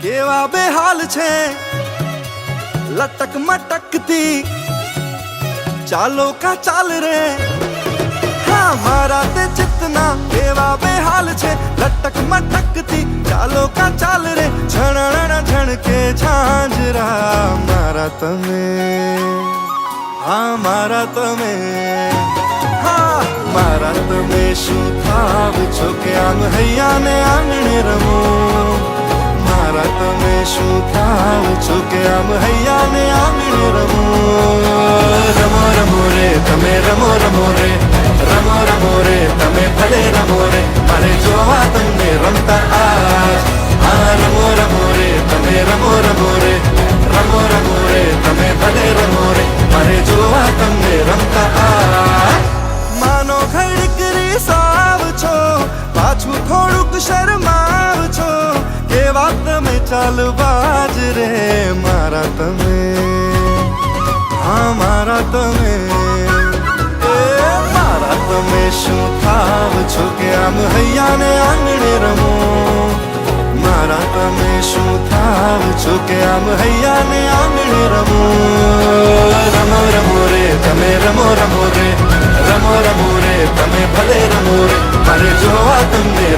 કેવા બેહાલ છે લટક મટકતી ચાલો કા ચાલ રે હા મારા તે ચિતના કેવા બેહાલ છે લટક મટકતી ચાલો કા ચાલ રે છણણ છણકે ઝાંઝરા મારા તમે હા મારા તમે હા મારા તમે શું થાવ છો કે આમ હૈયા ને આંગણે રમો મારા તમે શું થાવ છો કે આમ હૈયા ને આંગણે રમો રમો રમો રે તમે રમો રમો રે રમો રમો રે તમે ભલે રમો રે મારે જોવા તમને રમતા આજ હા રમો રમો રે તમે રમો રમો રે રમો રમો રે તમે ભલે રમો રે મારે જોવા તમને રમતા આજ માનો ખડકરી સાવ છો પાછું થોડુંક શરમાવ છો કેવા તમે ચાલબાજ રે મારા તમે હા મારા તમે મારા તમે શું થાવ છો કે આમ હૈયા ને આંગણે રમો મારા તમે શું થાવ છો કે આમ હૈયા ને આંગણે રમો રમો રમો રે તમે રમો રમો રે રમો રમો રે તમે ભલે રમો રે મારે જોવા તમને